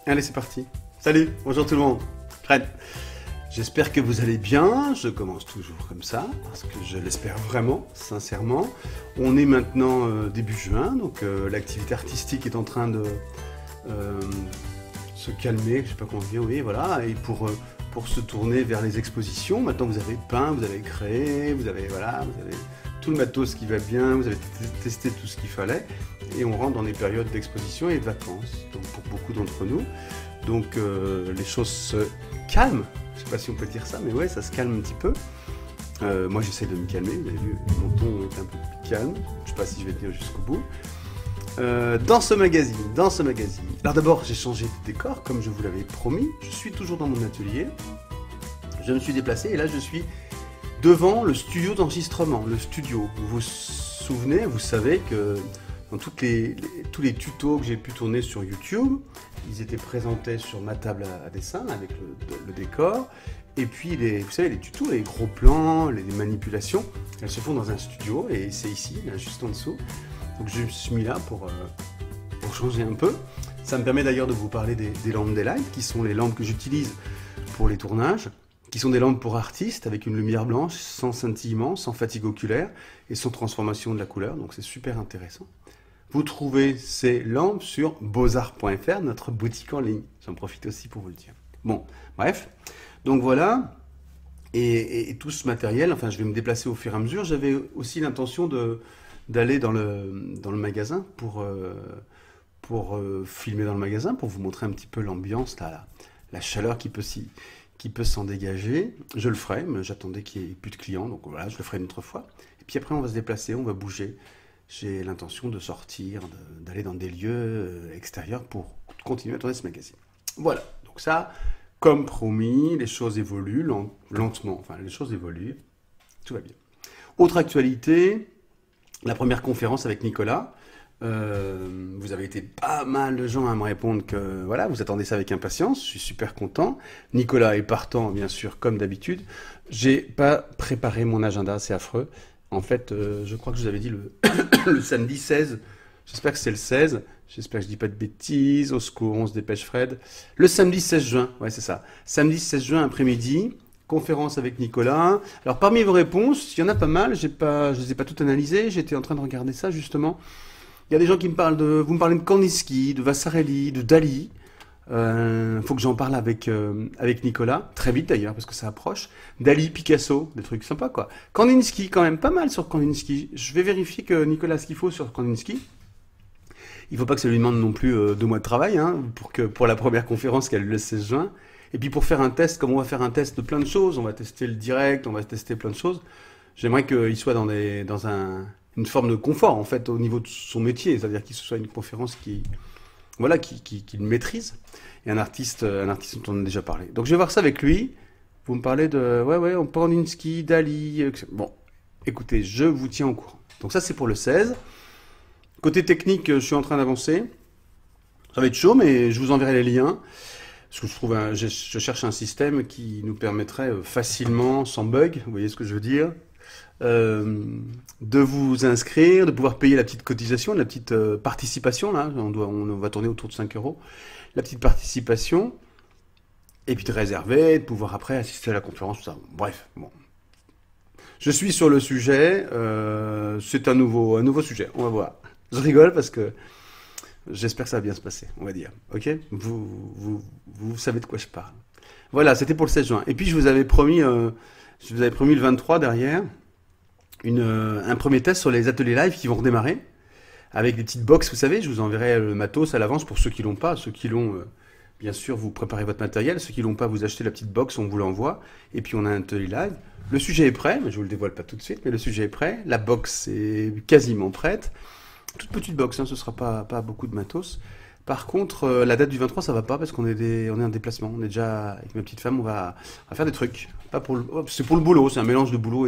Allez, c'est parti. Salut, bonjour tout le monde. Fred. J'espère que vous allez bien. Je commence toujours comme ça, parce que je l'espère vraiment, sincèrement. On est maintenant début juin, donc l'activité artistique est en train de se calmer, je sais pas comment dire, oui, voilà, et pour se tourner vers les expositions. Maintenant, vous avez peint, vous avez créé, vous avez, voilà, vous avez tout le matos qui va bien, vous avez testé tout ce qu'il fallait, et on rentre dans des périodes d'exposition et de vacances, donc pour beaucoup d'entre nous. Donc les choses se calment, je sais pas si on peut dire ça, mais ouais, ça se calme un petit peu. Moi, j'essaie de me calmer, vous avez vu, mon ton est un peu plus calme, je sais pas si je vais tenir jusqu'au bout. Dans ce magazine. Alors d'abord, j'ai changé de décor, comme je vous l'avais promis. Je suis toujours dans mon atelier. Je me suis déplacé et là, je suis devant le studio d'enregistrement. Le studio. Vous vous souvenez, vous savez que dans tous les tutos que j'ai pu tourner sur YouTube, ils étaient présentés sur ma table à dessin avec le décor. Et puis, vous savez, les tutos, les gros plans, les manipulations, elles se font dans un studio et c'est ici, là, juste en dessous. Donc je me suis mis là pour changer un peu. Ça me permet d'ailleurs de vous parler des lampes Daylight, qui sont les lampes que j'utilise pour les tournages, qui sont des lampes pour artistes, avec une lumière blanche, sans scintillement, sans fatigue oculaire, et sans transformation de la couleur, donc c'est super intéressant. Vous trouvez ces lampes sur beauxarts.fr, notre boutique en ligne. J'en profite aussi pour vous le dire. Bon, bref, donc voilà, et tout ce matériel, enfin je vais me déplacer au fur et à mesure. J'avais aussi l'intention d'aller dans le magasin pour filmer dans le magasin, pour vous montrer un petit peu l'ambiance, la chaleur qui peut s'en dégager. Je le ferai, mais j'attendais qu'il n'y ait plus de clients, donc voilà, je le ferai une autre fois. Et puis après, on va se déplacer, on va bouger. J'ai l'intention de sortir, d'aller dans des lieux extérieurs pour continuer à tourner ce magazine. Voilà, donc ça, comme promis, les choses évoluent lentement, enfin les choses évoluent, tout va bien. Autre actualité, la première conférence avec Nicolas. Vous avez été pas mal de gens à me répondre que voilà, vous attendez ça avec impatience. Je suis super content. Nicolas est partant, bien sûr, comme d'habitude. J'ai pas préparé mon agenda, c'est affreux. En fait, je crois que je vous avais dit le samedi 16. J'espère que c'est le 16. J'espère que je dis pas de bêtises. Au secours, on se dépêche, Fred. Le samedi 16 juin, ouais, c'est ça. Samedi 16 juin après-midi. Conférence avec Nicolas. Alors parmi vos réponses, il y en a pas mal, je les ai pas toutes analysées, j'étais en train de regarder ça justement. Il y a des gens qui vous me parlez de Kandinsky, de Vasarely, de Dali. Faut que j'en parle avec Nicolas, très vite d'ailleurs, parce que ça approche. Dali, Picasso, des trucs sympas quoi. Kandinsky, quand même, pas mal sur Kandinsky. Je vais vérifier que Nicolas a ce qu'il faut sur Kandinsky. Il ne faut pas que ça lui demande non plus 2 mois de travail, hein, pour la première conférence qu'elle le 16 juin. Et puis pour faire un test, comme on va faire un test de plein de choses, on va tester le direct, on va tester plein de choses, j'aimerais qu'il soit dans une forme de confort, en fait, au niveau de son métier, c'est-à-dire qu'il soit une conférence qu'il maîtrise, et un artiste dont on a déjà parlé. Donc je vais voir ça avec lui. Vous me parlez de, on Kandinsky, Dali, bon, écoutez, je vous tiens au courant. Donc ça c'est pour le 16. Côté technique, je suis en train d'avancer. Ça va être chaud, mais je vous enverrai les liens. Parce que je cherche un système qui nous permettrait facilement, sans bug, vous voyez ce que je veux dire, de vous inscrire, de pouvoir payer la petite cotisation, la petite participation, là, on va tourner autour de 5 €, la petite participation, et puis de réserver, de pouvoir après assister à la conférence, tout ça. Bref, bon. Je suis sur le sujet, c'est un nouveau sujet, on va voir. Je rigole parce que j'espère que ça va bien se passer, on va dire. Ok? Vous savez de quoi je parle. Voilà, c'était pour le 16 juin. Et puis je vous avais promis le 23 derrière, un premier test sur les ateliers live qui vont redémarrer, avec des petites box, vous savez, je vous enverrai le matos à l'avance pour ceux qui l'ont pas. Ceux qui l'ont, bien sûr, vous préparez votre matériel. Ceux qui l'ont pas, vous achetez la petite box, on vous l'envoie. Et puis on a un atelier live. Le sujet est prêt, mais je vous le dévoile pas tout de suite, mais le sujet est prêt. La box est quasiment prête. Toute petite box, hein, ce sera pas beaucoup de matos. Par contre, la date du 23, ça va pas parce qu'on est en déplacement. On est déjà, avec ma petite femme, on va faire des trucs. C'est pour le boulot, c'est un mélange de boulot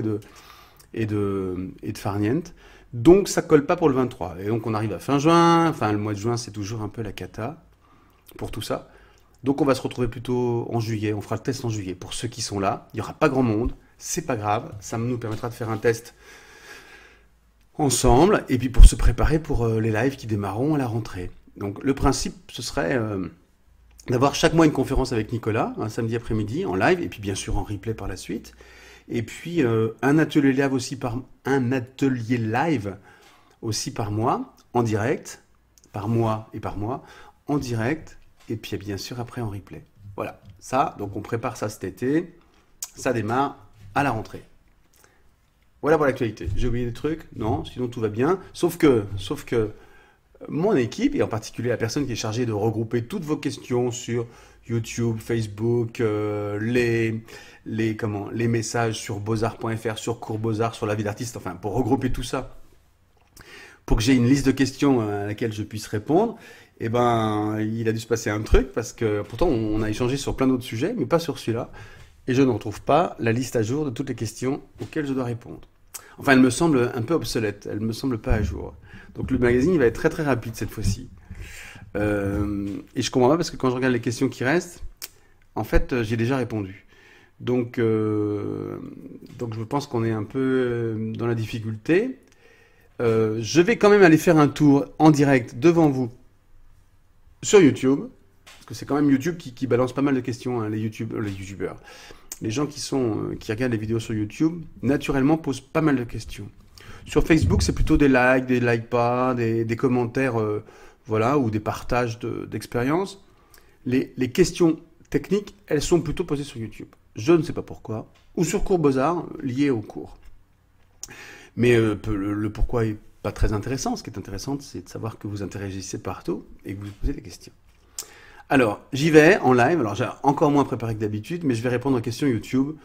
et de farniente. Donc ça colle pas pour le 23. Et donc on arrive à fin juin. Enfin, le mois de juin, c'est toujours un peu la cata pour tout ça. Donc on va se retrouver plutôt en juillet. On fera le test en juillet. Pour ceux qui sont là, il y aura pas grand monde. C'est pas grave. Ça nous permettra de faire un test ensemble, et puis pour se préparer pour les lives qui démarreront à la rentrée. Donc le principe, ce serait d'avoir chaque mois une conférence avec Nicolas, un samedi après-midi, en live, et puis bien sûr en replay par la suite. Et puis un atelier live aussi par mois, en direct, par mois et par mois, en direct, et puis bien sûr après en replay. Voilà, ça, donc on prépare ça cet été, ça démarre à la rentrée. Voilà pour l'actualité. J'ai oublié des trucs? Non, sinon tout va bien. Sauf que mon équipe, et en particulier la personne qui est chargée de regrouper toutes vos questions sur YouTube, Facebook, les messages sur beaux-arts.fr, sur Cours Beaux-Arts, sur la vie d'artiste, enfin pour regrouper tout ça, pour que j'ai une liste de questions à laquelle je puisse répondre, eh ben, il a dû se passer un truc, parce que pourtant on a échangé sur plein d'autres sujets, mais pas sur celui-là, et je ne retrouve pas la liste à jour de toutes les questions auxquelles je dois répondre. Enfin, elle me semble un peu obsolète, elle me semble pas à jour. Donc le magazine, il va être très très rapide cette fois-ci. Et je comprends pas parce que quand je regarde les questions qui restent, en fait, j'ai déjà répondu. Donc je pense qu'on est un peu dans la difficulté. Je vais quand même aller faire un tour en direct devant vous sur YouTube, parce que c'est quand même YouTube qui balance pas mal de questions, hein, les YouTubeurs. Les gens qui regardent les vidéos sur YouTube, naturellement, posent pas mal de questions. Sur Facebook, c'est plutôt des likes pas, des commentaires, voilà, ou des partages d'expériences. Les questions techniques, elles sont plutôt posées sur YouTube. Je ne sais pas pourquoi. Ou sur Cours Beaux-Arts, lié au cours. Mais le pourquoi est pas très intéressant. Ce qui est intéressant, c'est de savoir que vous interagissez partout et que vous posez des questions. Alors, j'y vais en live. Alors, j'ai encore moins préparé que d'habitude, mais je vais répondre aux questions YouTube.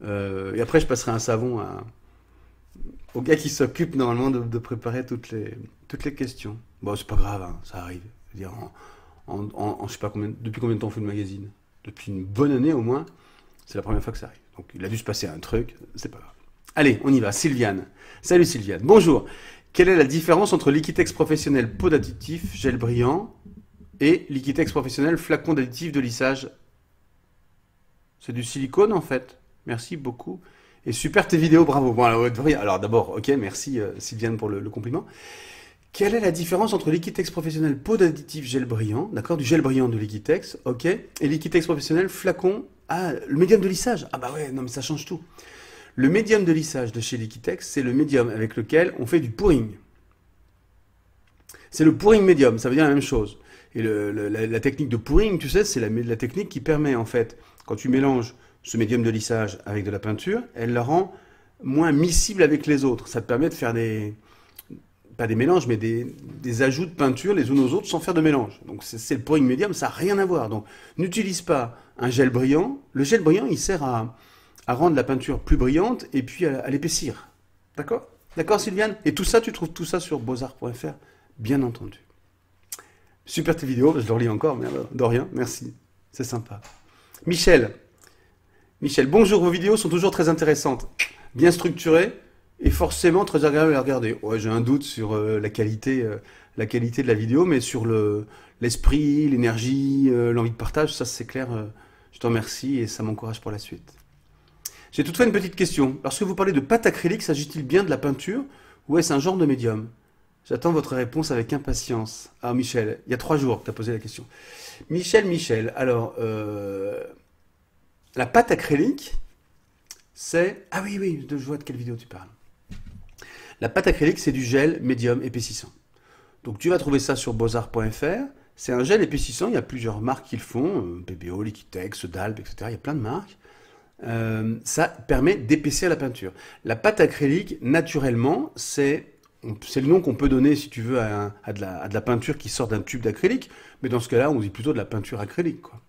Et après, je passerai un savon au gars qui s'occupe normalement de préparer toutes les questions. Bon, c'est pas grave, hein, ça arrive. Je veux dire, je sais pas depuis combien de temps on fait le magazine? Depuis une bonne année au moins. C'est la première fois que ça arrive. Donc, il a dû se passer un truc, c'est pas grave. Allez, on y va. Sylviane. Salut Sylviane. Bonjour. Quelle est la différence entre Liquitex professionnel pot d'additif, gel brillant, et Liquitex professionnel flacon d'additif de lissage? C'est du silicone en fait. Merci beaucoup. Et super tes vidéos, bravo. Bon, alors d'abord, ok, merci Sylviane pour le compliment. Quelle est la différence entre Liquitex professionnel pot d'additif gel brillant, d'accord, du gel brillant de Liquitex, ok, et Liquitex professionnel flacon, le médium de lissage? Ah bah ouais, non mais ça change tout. Le médium de lissage de chez Liquitex, c'est le médium avec lequel on fait du pouring. C'est le pouring médium, ça veut dire la même chose. Et la technique de pouring, tu sais, c'est la technique qui permet, en fait, quand tu mélanges ce médium de lissage avec de la peinture, elle la rend moins miscible avec les autres. Ça te permet de faire pas des mélanges, mais des ajouts de peinture les unes aux autres sans faire de mélange. Donc c'est le pouring médium, ça n'a rien à voir. Donc n'utilise pas un gel brillant. Le gel brillant, il sert à rendre la peinture plus brillante et puis à l'épaissir. D'accord? D'accord Sylviane? Et tout ça, tu trouves tout ça sur beaux-arts.fr, bien entendu. Super tes vidéos, je le relis encore, mais de rien, merci. C'est sympa. Michel, bonjour, vos vidéos sont toujours très intéressantes, bien structurées et forcément très agréables à regarder. Ouais, j'ai un doute sur la qualité de la vidéo, mais sur l'esprit, l'énergie, l'envie de partage, ça c'est clair, je te remercie et ça m'encourage pour la suite. J'ai toutefois une petite question. Lorsque vous parlez de pâte acrylique, s'agit-il bien de la peinture ou est-ce un genre de médium? J'attends votre réponse avec impatience. Ah, Michel, il y a 3 jours que tu as posé la question. Michel, alors, la pâte acrylique, c'est... Ah oui, je vois de quelle vidéo tu parles. La pâte acrylique, c'est du gel médium épaississant. Donc tu vas trouver ça sur beaux-arts.fr. C'est un gel épaississant, il y a plusieurs marques qui le font, PBO, Liquitex, Dalp, etc. Il y a plein de marques. Ça permet d'épaissir la peinture. La pâte acrylique, naturellement, c'est le nom qu'on peut donner, si tu veux, à de la peinture qui sort d'un tube d'acrylique, mais dans ce cas-là, on dit plutôt de la peinture acrylique, quoi.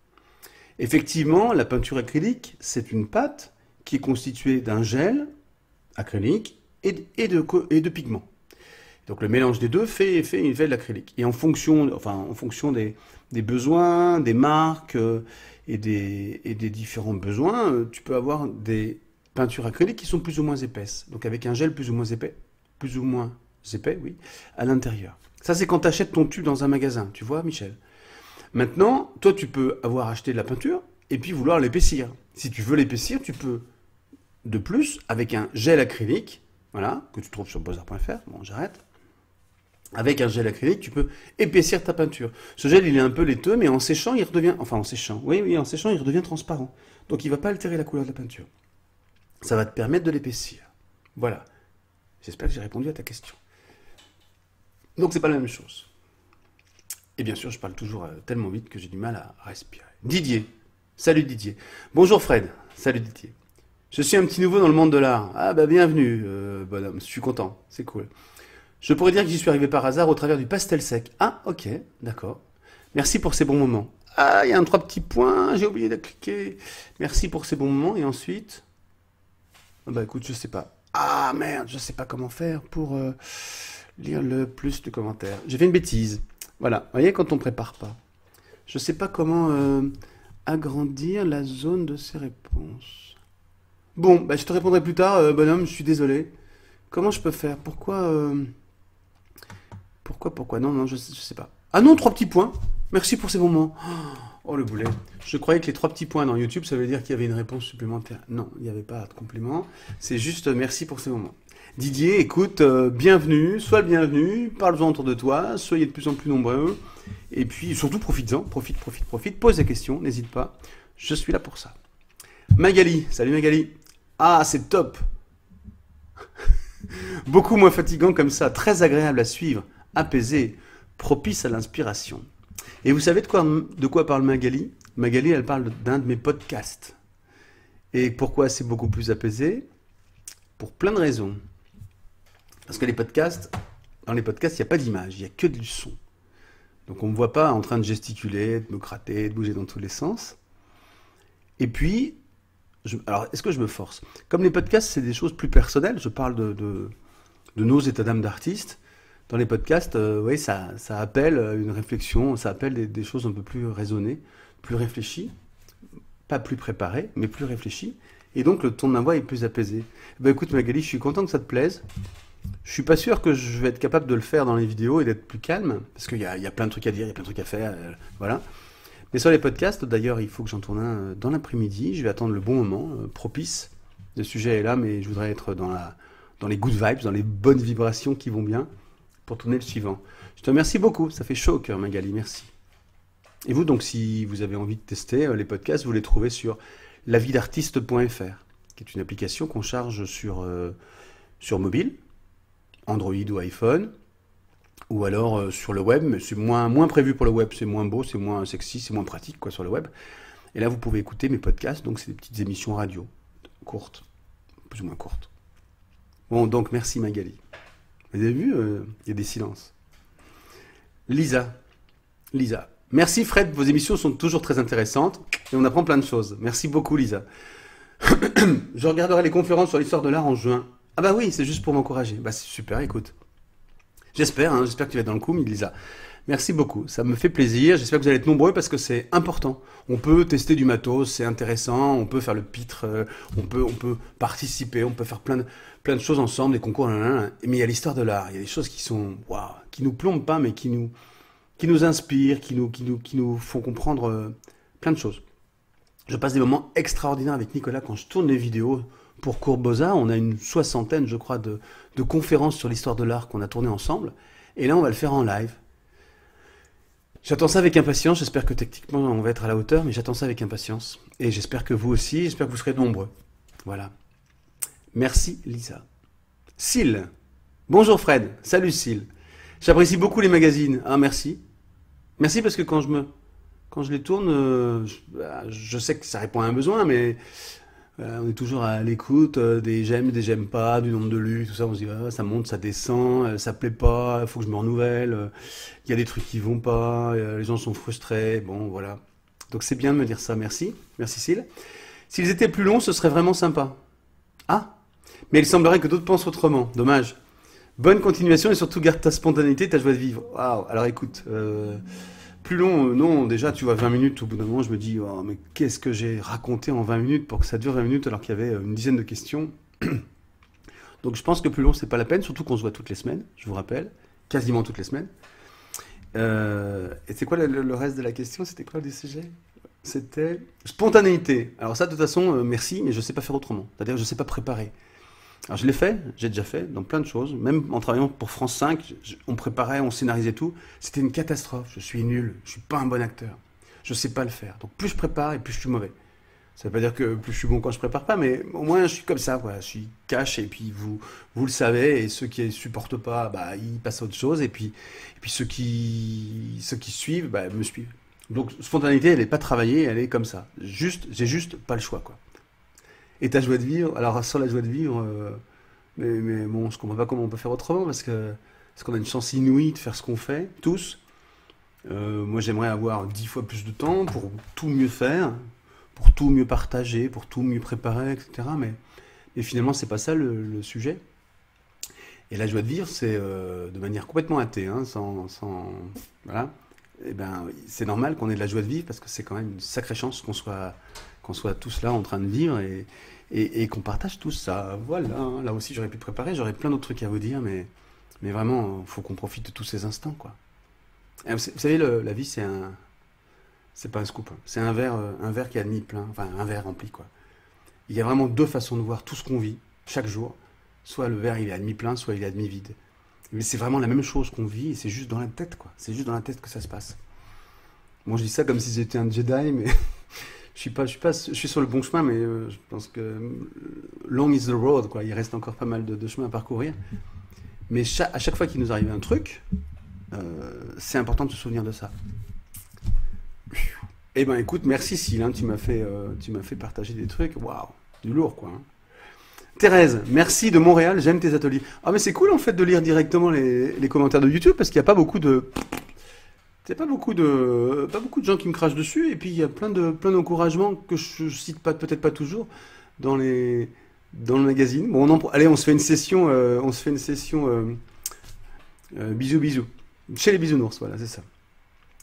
Effectivement, la peinture acrylique, c'est une pâte qui est constituée d'un gel acrylique et de pigments. Donc le mélange des deux fait de l'acrylique. Et en fonction des besoins, des marques et des différents besoins, tu peux avoir des peintures acryliques qui sont plus ou moins épaisses. Donc avec un gel plus ou moins épais, oui, à l'intérieur. Ça, c'est quand tu achètes ton tube dans un magasin, tu vois, Michel. Maintenant, toi, tu peux avoir acheté de la peinture et puis vouloir l'épaissir. Si tu veux l'épaissir, tu peux, de plus, avec un gel acrylique, voilà, que tu trouves sur beaux-arts.fr, bon, j'arrête, Avec un gel acrylique, tu peux épaissir ta peinture. Ce gel, il est un peu laiteux, mais en séchant, il redevient... Enfin, en séchant, oui, en séchant, il redevient transparent. Donc, il ne va pas altérer la couleur de la peinture. Ça va te permettre de l'épaissir. Voilà. J'espère que j'ai répondu à ta question. Donc, c'est pas la même chose. Et bien sûr, je parle toujours tellement vite que j'ai du mal à respirer. Didier. Salut Didier. Bonjour Fred. Salut Didier. Je suis un petit nouveau dans le monde de l'art. Ah bah bienvenue, bonhomme. Je suis content. C'est cool. Je pourrais dire que j'y suis arrivé par hasard au travers du pastel sec. Ah, ok, d'accord. Merci pour ces bons moments. Ah, il y a un 3 petits points, j'ai oublié de cliquer. Merci pour ces bons moments. Et ensuite... Ah bah écoute, je sais pas. Ah merde, je sais pas comment faire pour lire le plus de commentaires. J'ai fait une bêtise. Voilà, vous voyez quand on prépare pas. Je sais pas comment agrandir la zone de ces réponses. Bon, bah je te répondrai plus tard, bonhomme, je suis désolé. Comment je peux faire? Pourquoi? Non, je sais pas. Ah non, 3 petits points. Merci pour ces moments. Oh, le boulet. Je croyais que les 3 petits points dans YouTube, ça veut dire qu'il y avait une réponse supplémentaire. Non, il n'y avait pas de complément. C'est juste merci pour ces moments. Didier, écoute, bienvenue, sois le bienvenu, parle-en autour de toi, soyez de plus en plus nombreux. Et puis, surtout, profites-en, profite, pose des questions, n'hésite pas. Je suis là pour ça. Magali, salut Magali. Ah, c'est top. Beaucoup moins fatigant comme ça, très agréable à suivre, apaisé, propice à l'inspiration. Et vous savez de quoi parle Magali? Magali, elle parle d'un de mes podcasts. Et pourquoi c'est beaucoup plus apaisé? Pour plein de raisons. Parce que dans les podcasts, il n'y a pas d'image, il n'y a que du son. Donc on ne me voit pas en train de gesticuler, de me gratter, de bouger dans tous les sens. Et puis, alors est-ce que je me force? Comme les podcasts, c'est des choses plus personnelles, je parle de nos états d'âme d'artistes. Dans les podcasts, oui, ça appelle une réflexion, ça appelle des choses un peu plus raisonnées, plus réfléchies, pas plus préparées, mais plus réfléchies. Et donc le ton de ma voix est plus apaisé. Ben écoute Magali, je suis content que ça te plaise. Je suis pas sûr que je vais être capable de le faire dans les vidéos et d'être plus calme, parce qu'il y a plein de trucs à dire, il y a plein de trucs à faire, voilà. Mais sur les podcasts, d'ailleurs, il faut que j'en tourne un dans l'après-midi. Je vais attendre le bon moment, propice. Le sujet est là, mais je voudrais être dans les good vibes, dans les bonnes vibrations qui vont bien, pour tourner le suivant. Je te remercie beaucoup, ça fait chaud au cœur Magali, merci. Et vous donc, si vous avez envie de tester les podcasts, vous les trouvez sur lavidartiste.fr, qui est une application qu'on charge sur mobile, Android ou iPhone, ou alors sur le web, mais c'est moins prévu pour le web, c'est moins beau, c'est moins sexy, c'est moins pratique quoi sur le web. Et là, vous pouvez écouter mes podcasts, donc c'est des petites émissions radio, courtes, plus ou moins courtes. Bon, donc merci Magali. Vous avez vu, il y a des silences. Lisa. Merci Fred, vos émissions sont toujours très intéressantes et on apprend plein de choses. Merci beaucoup Lisa. Je regarderai les conférences sur l'histoire de l'art en juin. Ah bah oui, c'est juste pour m'encourager. Bah c'est super, écoute. J'espère que tu vas être dans le coup, Lisa. Merci beaucoup, ça me fait plaisir. J'espère que vous allez être nombreux parce que c'est important. On peut tester du matos, c'est intéressant. On peut faire le pitre, on peut participer, on peut faire plein de choses ensemble, des concours. Mais il y a l'histoire de l'art. Il y a des choses qui sont, waouh, qui nous plombent pas, mais qui nous inspirent, qui nous font comprendre plein de choses. Je passe des moments extraordinaires avec Nicolas quand je tourne les vidéos pour Cours Beaux-Arts. On a une 60aine, je crois, de conférences sur l'histoire de l'art qu'on a tournées ensemble. Et là, on va le faire en live. J'attends ça avec impatience. J'espère que techniquement, on va être à la hauteur, mais j'attends ça avec impatience. Et j'espère que vous aussi, j'espère que vous serez nombreux. Voilà. Merci, Lisa. Syl. Bonjour, Fred. Salut, Syl. J'apprécie beaucoup les magazines. Ah, merci. Merci parce que quand je les tourne, je sais que ça répond à un besoin, mais on est toujours à l'écoute des j'aime pas, du nombre de lus, tout ça. On se dit, ah, ça monte, ça descend, ça plaît pas, il faut que je me renouvelle, il y a des trucs qui vont pas, les gens sont frustrés, bon, voilà. Donc c'est bien de me dire ça, merci. Merci, Syl. S'ils étaient plus longs, ce serait vraiment sympa. Ah, mais il semblerait que d'autres pensent autrement, dommage. Bonne continuation et surtout garde ta spontanéité, ta joie de vivre. Waouh, alors écoute, plus long, non, déjà tu vois 20 minutes, au bout d'un moment je me dis, oh, mais qu'est-ce que j'ai raconté en 20 minutes pour que ça dure 20 minutes alors qu'il y avait une dizaine de questions. Donc je pense que plus long c'est pas la peine, surtout qu'on se voit toutes les semaines, je vous rappelle, quasiment toutes les semaines. Et c'est quoi le reste de la question? C'était quoi le sujet? C'était spontanéité. Alors ça de toute façon, merci, mais je sais pas faire autrement, c'est-à-dire que je sais pas préparer. Alors je l'ai fait, j'ai déjà fait dans plein de choses, même en travaillant pour France 5, on préparait, on scénarisait tout. C'était une catastrophe, je suis nul, je suis pas un bon acteur, je sais pas le faire. Donc plus je prépare et plus je suis mauvais. Ça veut pas dire que plus je suis bon quand je prépare pas, mais au moins je suis comme ça, quoi. Je suis cash et puis vous le savez, et ceux qui ne supportent pas, bah, ils passent à autre chose, et puis ceux qui suivent, bah, me suivent. Donc spontanéité, elle n'est pas travaillée, elle est comme ça. J'ai juste pas le choix, quoi. Et ta joie de vivre, alors sur la joie de vivre, mais bon, je comprends pas comment on peut faire autrement, parce qu'on a une chance inouïe de faire ce qu'on fait, tous. Moi, j'aimerais avoir 10 fois plus de temps pour tout mieux faire, pour tout mieux partager, pour tout mieux préparer, etc. Mais finalement, c'est pas ça le sujet. Et la joie de vivre, c'est de manière complètement athée, hein, voilà. Eh ben, c'est normal qu'on ait de la joie de vivre parce que c'est quand même une sacrée chance qu'on soit tous là en train de vivre et qu'on partage tout ça. Voilà, hein. Là aussi, j'aurais pu préparer, j'aurais plein d'autres trucs à vous dire, mais vraiment, il faut qu'on profite de tous ces instants, quoi. Et vous savez, la vie, c'est pas un scoop, hein. C'est un verre qui a demi-plein, enfin un verre rempli, quoi. Il y a vraiment deux façons de voir tout ce qu'on vit chaque jour. Soit le verre il est à demi-plein, soit il est à demi-vide. Mais c'est vraiment la même chose qu'on vit et c'est juste dans la tête, quoi. C'est juste dans la tête que ça se passe. Moi, je dis ça comme si j'étais un Jedi, mais je suis sur le bon chemin, mais je pense que long is the road, quoi. Il reste encore pas mal de chemin à parcourir. Mais à chaque fois qu'il nous arrive un truc, c'est important de se souvenir de ça. Eh ben, écoute, merci Syl, hein, tu m'as fait partager des trucs, waouh, du lourd, quoi, hein. Thérèse, merci de Montréal, j'aime tes ateliers. Ah mais c'est cool en fait de lire directement les commentaires de YouTube parce qu'il n'y a pas beaucoup de, c'est pas beaucoup de gens qui me crachent dessus et puis il y a plein d'encouragements que je cite pas peut-être pas toujours dans dans le magazine. Bon, allez, on se fait une session, bisous bisous chez les bisounours, voilà, c'est ça.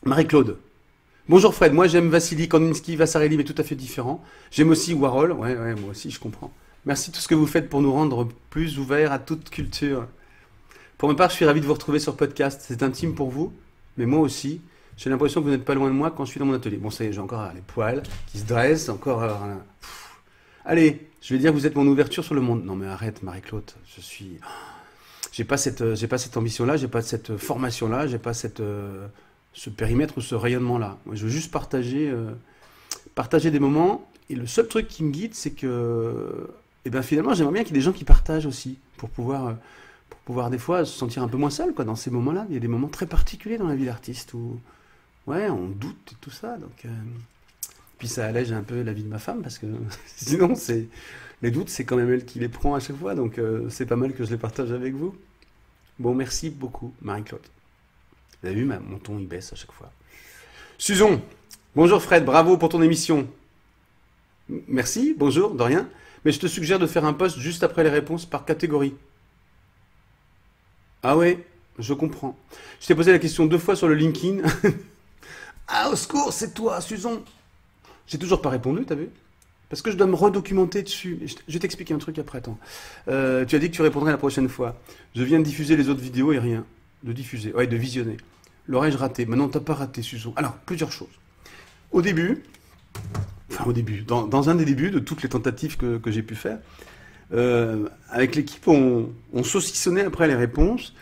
Marie-Claude. Bonjour Fred, moi j'aime Vassili Kandinsky, Vasarely, mais tout à fait différent. J'aime aussi Warhol, ouais, moi aussi je comprends. Merci de tout ce que vous faites pour nous rendre plus ouverts à toute culture. Pour ma part, je suis ravi de vous retrouver sur podcast. C'est intime pour vous, mais moi aussi. J'ai l'impression que vous n'êtes pas loin de moi quand je suis dans mon atelier. Bon, ça y est, j'ai encore les poils qui se dressent, encore. Allez, je vais dire que vous êtes mon ouverture sur le monde. Non mais arrête, Marie-Claude. J'ai pas cette ambition-là, j'ai pas cette formation-là, j'ai pas ce périmètre ou ce rayonnement-là. Moi, je veux juste partager des moments. Et le seul truc qui me guide, c'est que, eh ben finalement, j'aimerais bien qu'il y ait des gens qui partagent aussi, pour pouvoir des fois se sentir un peu moins seul, quoi, dans ces moments-là. Il y a des moments très particuliers dans la vie d'artiste où, ouais, on doute et tout ça. Donc, puis ça allège un peu la vie de ma femme, parce que sinon, les doutes, c'est quand même elle qui les prend à chaque fois. Donc, c'est pas mal que je les partage avec vous. Bon, merci beaucoup, Marie-Claude. Vous avez vu, mon ton, il baisse à chaque fois. Susan, bonjour Fred, bravo pour ton émission. Merci, bonjour, de rien. Mais je te suggère de faire un post juste après les réponses par catégorie. Ah ouais, je comprends. Je t'ai posé la question 2 fois sur le LinkedIn. Ah, au secours, c'est toi, Susan. J'ai toujours pas répondu, t'as vu? Parce que je dois me redocumenter dessus. Je vais t'expliquer un truc après, attends. Tu as dit que tu répondrais la prochaine fois. Je viens de diffuser les autres vidéos et rien. De diffuser, ouais, de visionner. L'aurais-je raté? Maintenant, t'as pas raté, Susan. Alors, plusieurs choses. Au début, dans un des débuts de toutes les tentatives que j'ai pu faire, avec l'équipe, on saucissonnait après les réponses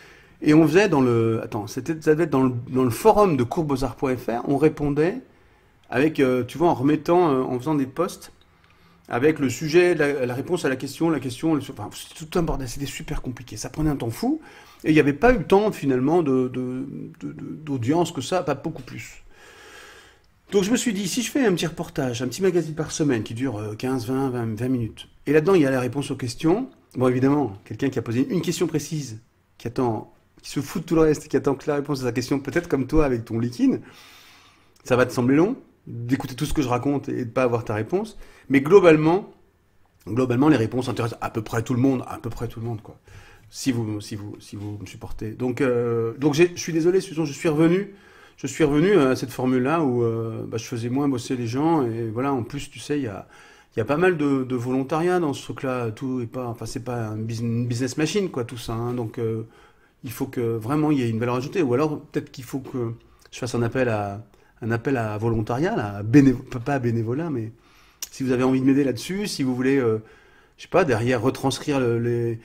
et on faisait ça devait être dans le forum de coursbeaux-arts.fr, on répondait avec, tu vois, en faisant des posts avec le sujet, la réponse à la question, enfin, c'était tout un bordel, c'était super compliqué, ça prenait un temps fou et il n'y avait pas eu le temps finalement d'audience que ça, pas beaucoup plus. Donc je me suis dit, si je fais un petit reportage, un petit magazine par semaine qui dure 15, 20 minutes, et là-dedans il y a la réponse aux questions, bon évidemment, quelqu'un qui a posé une question précise, qui se fout de tout le reste, qui attend que la réponse à sa question, peut-être comme toi avec ton liquide, ça va te sembler long, d'écouter tout ce que je raconte et de ne pas avoir ta réponse, mais globalement, les réponses intéressent à peu près tout le monde, quoi, si vous me supportez. Donc je suis désolé, Susan, je suis revenu à cette formule-là où je faisais moins bosser les gens et voilà. En plus, tu sais, il y a pas mal de volontariat dans ce truc-là. Tout est pas, enfin, c'est pas une business machine, quoi, tout ça, hein. Donc, il faut que vraiment il y ait une valeur ajoutée. Ou alors, peut-être qu'il faut que je fasse un appel à volontariat, là, pas à bénévolat, mais si vous avez envie de m'aider là-dessus, si vous voulez je sais pas, derrière, retranscrire les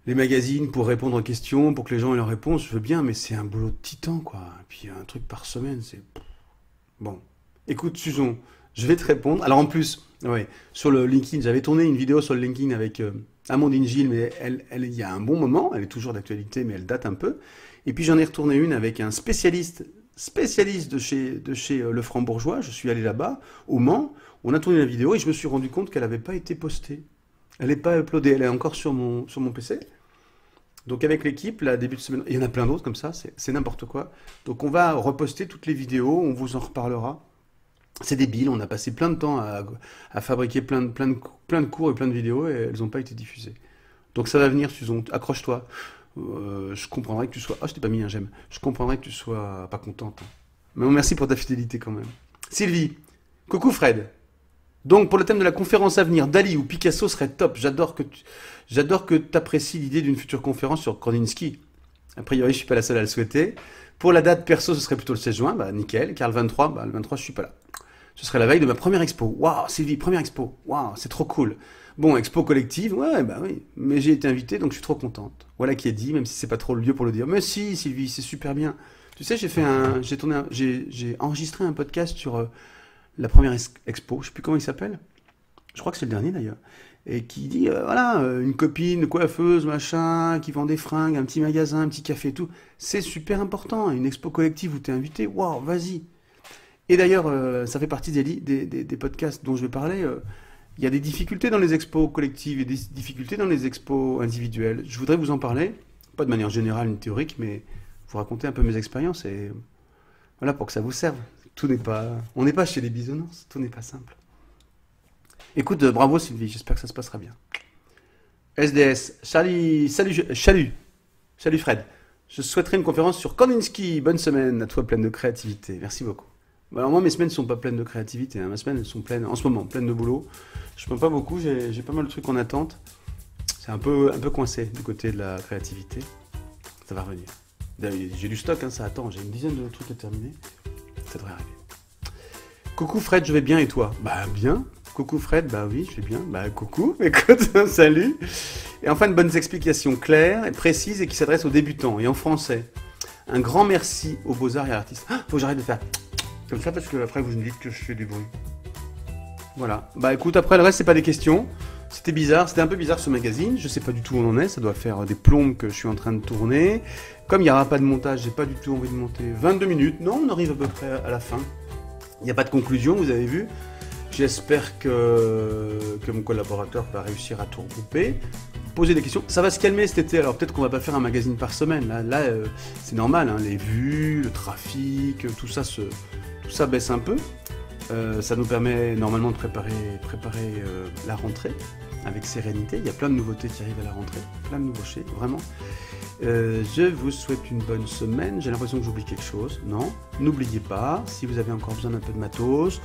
magazines pour répondre aux questions, pour que les gens aient leurs réponses, je veux bien, mais c'est un boulot de titan, quoi. Et puis un truc par semaine, c'est... Bon. Écoute, Susan, je vais te répondre. Alors en plus, ouais, sur le LinkedIn, j'avais tourné une vidéo sur le LinkedIn avec Amandine Gilles, mais il y a un bon moment, elle est toujours d'actualité, mais elle date un peu. Et puis j'en ai retourné une avec un spécialiste de chez Le Franc-Bourgeois. Je suis allé là-bas, au Mans, on a tourné la vidéo et je me suis rendu compte qu'elle n'avait pas été postée. Elle n'est pas uploadée, elle est encore sur mon PC. Donc avec l'équipe, là, début de semaine, il y en a plein d'autres comme ça, c'est n'importe quoi. Donc on va reposter toutes les vidéos, on vous en reparlera. C'est débile, on a passé plein de temps à fabriquer plein de cours et plein de vidéos et elles n'ont pas été diffusées. Donc ça va venir, Susan, accroche-toi. Je comprendrais que tu sois... Ah, je t'ai pas mis un j'aime. Je comprendrais que tu sois pas contente. Mais bon, merci pour ta fidélité quand même. Sylvie, coucou Fred. Donc pour le thème de la conférence à venir, Dali ou Picasso serait top. J'adore que tu apprécies l'idée d'une future conférence sur Kandinsky. A priori, je suis pas la seule à le souhaiter. Pour la date perso, ce serait plutôt le 16 juin. Bah nickel. Car le 23, le 23, je suis pas là. Ce serait la veille de ma première expo. Waouh, Sylvie, première expo. Waouh, c'est trop cool. Bon, expo collective, ouais, bah oui. Mais j'ai été invité, donc je suis trop contente. Voilà qui est dit, même si c'est pas trop le lieu pour le dire. Mais si, Sylvie, c'est super bien. Tu sais, j'ai enregistré un podcast sur la première expo. Je sais plus comment il s'appelle. Je crois que c'est le dernier d'ailleurs. Et qui dit, voilà, une copine, coiffeuse, machin, qui vend des fringues, un petit magasin, un petit café et tout. C'est super important. Une expo collective où t'es invité, waouh, vas-y. Et d'ailleurs, ça fait partie des podcasts dont je vais parler. Il y a des difficultés dans les expos collectives et des difficultés dans les expos individuelles. Je voudrais vous en parler, pas de manière générale ni théorique, mais vous raconter un peu mes expériences et voilà, pour que ça vous serve. On n'est pas chez les bisounours, tout n'est pas simple. Écoute, bravo Sylvie, j'espère que ça se passera bien. SDS, salut Fred. Je souhaiterais une conférence sur Kandinsky. Bonne semaine à toi, pleine de créativité. Merci beaucoup. Alors moi, mes semaines ne sont pas pleines de créativité. Mes semaines, elles sont pleines, en ce moment, pleines de boulot. Je ne peux pas beaucoup, j'ai pas mal de trucs en attente. C'est un peu coincé du côté de la créativité. Ça va revenir. J'ai du stock, hein, ça attend. J'ai une dizaine de trucs à terminer. Ça devrait arriver. Coucou Fred, je vais bien et toi? Bah bien. Coucou Fred, bah oui, je vais bien. Bah coucou, écoute, salut. Et enfin, une bonne explication claire et précise et qui s'adresse aux débutants et en français. Un grand merci aux Beaux-Arts et à l'artiste. Ah, faut que j'arrête de faire comme ça parce que après vous me dites que je fais du bruit. Voilà. Bah écoute, après le reste, c'est pas des questions. C'était bizarre, c'était un peu bizarre ce magazine. Je sais pas du tout où on en est. Ça doit faire des plombes que je suis en train de tourner. Comme il n'y aura pas de montage, j'ai pas du tout envie de monter 22 minutes. Non, on arrive à peu près à la fin. Il n'y a pas de conclusion, vous avez vu. J'espère que mon collaborateur va réussir à tout regrouper. Poser des questions. Ça va se calmer cet été, alors peut-être qu'on va pas faire un magazine par semaine. Là c'est normal, hein, les vues, le trafic, tout ça baisse un peu. Ça nous permet normalement de préparer la rentrée avec sérénité. Il y a plein de nouveautés qui arrivent à la rentrée, plein de nouveautés, vraiment. Je vous souhaite une bonne semaine. J'ai l'impression que j'oublie quelque chose. Non, n'oubliez pas, si vous avez encore besoin d'un peu de matos,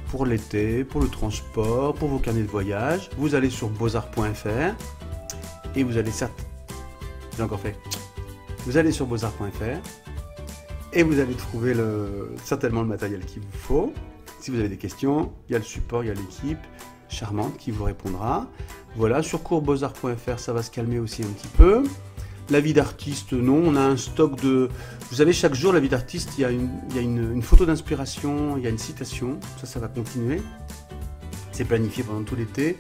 pour l'été, pour le transport, pour vos carnets de voyage, vous allez sur beauxarts.fr et vous allez j'ai encore fait. Vous allez sur beauxarts.fr et vous allez trouver certainement le matériel qu'il vous faut. Si vous avez des questions, il y a le support, il y a l'équipe charmante qui vous répondra. Voilà, sur coursbeauxarts.fr, ça va se calmer aussi un petit peu. La vie d'artiste, non, on a un stock de... Vous savez, chaque jour, la vie d'artiste, il y a une photo d'inspiration, il y a une citation, ça va continuer. C'est planifié pendant tout l'été.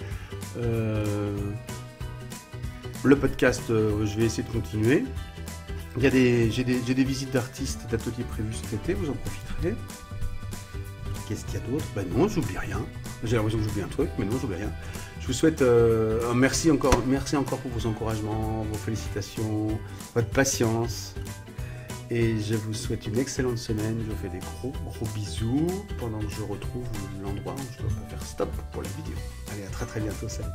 Le podcast, je vais essayer de continuer. J'ai des visites d'artistes, d'ateliers prévus cet été, vous en profiterez. Qu'est-ce qu'il y a d'autre? Ben non, j'oublie rien. J'ai l'impression que j'oublie un truc, mais non, j'oublie rien. Je vous souhaite merci encore pour vos encouragements, vos félicitations, votre patience. Et je vous souhaite une excellente semaine. Je vous fais des gros bisous pendant que je retrouve l'endroit où je dois pas faire stop pour la vidéo. Allez, à très bientôt, salut.